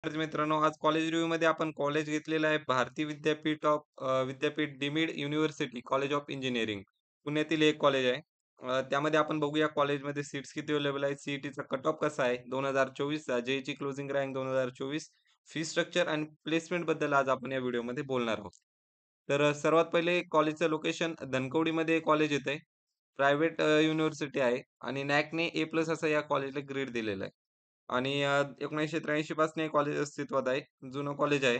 तर मित्रांनो, आज कॉलेज रिव्ह्यूमध्ये आपण कॉलेज घेतलेलं आहे Bharati Vidyapeeth deemed university college of engineering पुण्यातील एक कॉलेज आहे. त्यामध्ये आपण बघूया कॉलेजमध्ये सीट्स किती अवेलेबल आहेत, सीईटीचा कट ऑफ कसा आहे 2024चा, जेईची क्लोजिंग रँक 2024, फी स्ट्रक्चर आणि प्लेसमेंट बद्दल आज आपण या व्हिडिओमध्ये बोलणार आहोत. तर सर्वात पहिले कॉलेजचं लोकेशन धनकवडीमध्ये कॉलेज येतंय. प्रायव्हेट युनिव्हर्सिटी आहे आणि नॅकने ए प्लस असं या कॉलेजला ग्रेड दिलेला आहे. आणि 1983 पासून हे कॉलेज अस्तित्वात आहे. जुनं कॉलेज आहे.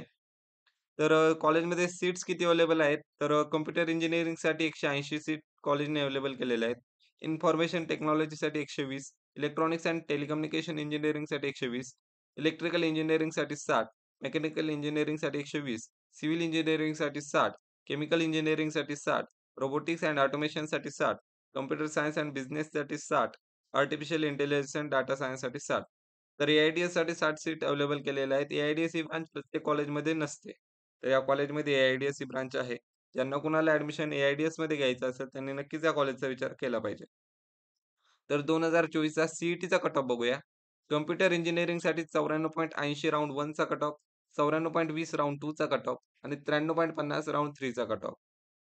तर कॉलेजमध्ये सीट्स किती अवेलेबल आहेत, तर कॉम्प्युटर इंजिनिअरिंगसाठी 180 सीट कॉलेजने अवेलेबल केलेल्या आहेत. इन्फॉर्मेशन टेक्नॉलॉजीसाठी 120, इलेक्ट्रॉनिक्स अँड टेलिकम्युनिकेशन इंजिनिअरिंगसाठी 120, इलेक्ट्रिकल इंजिनिअरिंगसाठी 60, मेकॅनिकल इंजिनिअरिंगसाठी 120, सिव्हिल इंजिनिअरिंगसाठी 60, केमिकल इंजिनिअरिंगसाठी 60, रोबोटिक्स अँड ऑटोमेशनसाठी 60, कॉम्प्युटर सायन्स अँड बिझनेससाठी 60, आर्टिफिशियल इंटेलिजन्स अँड डाटा सायन्ससाठी 60. तर ए-आय-डी-एससाठी 60 सीट अवेलेबल केलेल्या आहेत. ए-आय-डी-एस ही ब्रांच प्रत्येक कॉलेजमध्ये नसते. तर या कॉलेजमध्ये ए-आय-डी-एस ही ब्रांच आहे. ज्यांना कुणाला ॲडमिशन ए-आय-डी-एसमध्ये घ्यायचं असेल, त्यांनी नक्कीच या कॉलेजचा विचार केला पाहिजे. तर 2024चा सीईटीचा कट ऑफ बघूया. कॉम्प्युटर इंजिनिअरिंगसाठी 94.80 राउंड 1 चा कट ऑफ, 94.20 राउंड 2 चा कट ऑफ आणि 93.50 राउंड 3 चा कट ऑफ.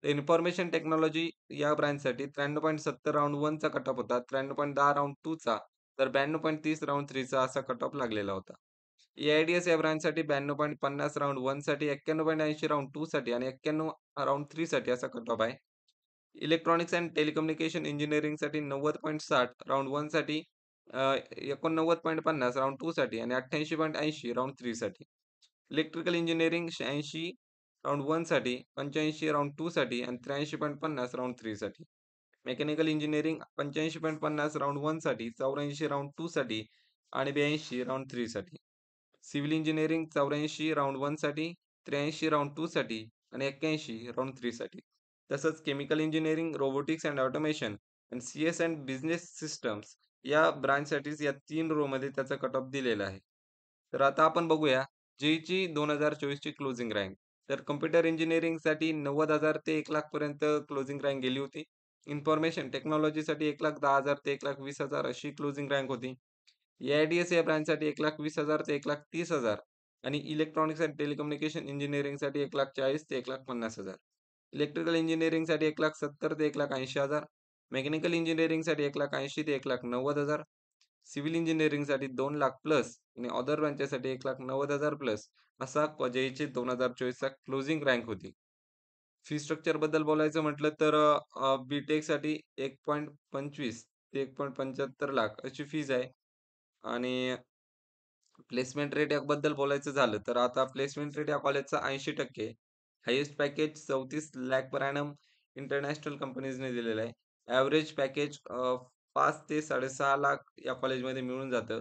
तर इन्फॉर्मेशन टेक्नॉलॉजी या ब्रांचसाठी 93.70 राउंड 1 चा कट ऑफ होता, 93.10 राउंड 2 चा, तर 92.30 राउंड 3 चा असा कट ऑफ लागलेला होता. ए-आय-डी-एस या ब्रांचसाठी 92.50 राउंड 1 साठी, 91.80 राउंड 2 साठी आणि 91 राउंड 3 साठी असा कट ऑफ आहे. इलेक्ट्रॉनिक्स अँड टेलिकम्युनिकेशन इंजिनिअरिंगसाठी 90.60 राउंड 1 साठी, 89.50 राउंड 2 साठी आणि 88.80 राउंड 3 साठी. इलेक्ट्रिकल इंजिनिअरिंग 86 राउंड 1 साठी, 85 राउंड 2 साठी आणि 83.50 राउंड 3 साठी. मेकॅनिकल इंजिनिअरिंग 85.50 राउंड 1 साठी, 84 राउंड 2 साठी आणि 82 राउंड 3 साठी. सिव्हिल इंजिनिअरिंग 84 राउंड 1 साठी, 83 राउंड 2 साठी आणि 81 राउंड 3 साठी. तसंच chemical engineering, robotics and automation आणि सी-एस अँड बिझनेस सिस्टम्स या ब्रांचसाठीच या 3 रोमध्ये त्याचा कट ऑफ दिलेला आहे. तर आता आपण बघूया जेईची 2024ची क्लोजिंग रँक. तर कॉम्प्युटर इंजिनिअरिंगसाठी 90,000 ते 1,00,000 पर्यंत क्लोजिंग रँक गेली होती. इन्फॉर्मेशन टेक्नॉलॉजीसाठी 1,10,000 ते 1,20,000 अशी क्लोजिंग रँक होती. ए-आय-डी-एस या ब्रांचसाठी 1,20,000 ते 1,30,000 आणि इलेक्ट्रॉनिक्स अँड टेलिकम्युनिकेशन इंजिनिअरिंगसाठी 1,40,000 ते 1,50,000. इलेक्ट्रिकल इंजिनिअरिंगसाठी 1,70,000 ते 1,80,000. मेकॅनिकल इंजिनिअरिंगसाठी 1,80,000 ते 1,90,000. सिव्हिल इंजिनिअरिंगसाठी 2,00,000 प्लस आणि अदर ब्रांचेससाठी 1,90,000 प्लस असा जेईची 2024चा क्लोजिंग रँक होती. फी स्ट्रक्चरबद्दल बोलायचं म्हटलं तर बी-टेकसाठी 1.25 ते 1.75 लाख अशी फीज आहे आणि प्लेसमेंट रेट याबद्दल बोलायचं झालं, तर आता प्लेसमेंट रेट या कॉलेजचा 80% highest package 34 lakh per annum international कंपनीजने दिलेलं आहे. ॲव्हरेज पॅकेज 5 ते 6.5 लाख या कॉलेजमध्ये मिळून जातं.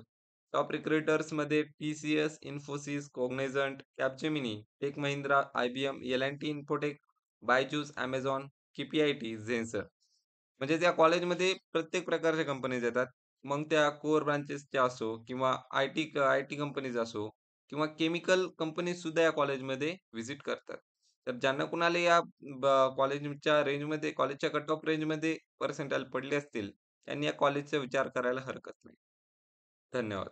टॉप रिक्रुटर्समध्ये TCS, Infosys, Cognizant, Capgemini, Tech Mahindra, IBM, L and T Infotech, Byju's, Amazon, KPIT, Zensar. म्हणजे त्या कॉलेजमध्ये प्रत्येक प्रकारच्या कंपनीज येतात. मग त्या कोर ब्रांचेसच्या असो किंवा आय-टी कंपनीज असो किंवा केमिकल कंपनीज सुद्धा या कॉलेजमध्ये व्हिजिट करतात. तर ज्यांना कुणाला या कॉलेजच्या रेंजमध्ये कॉलेजच्या कट ऑफ रेंजमध्ये पर्सेंटाइल पडले असतील, त्यांनी या कॉलेजचा विचार करायला हरकत नाही. धन्यवाद.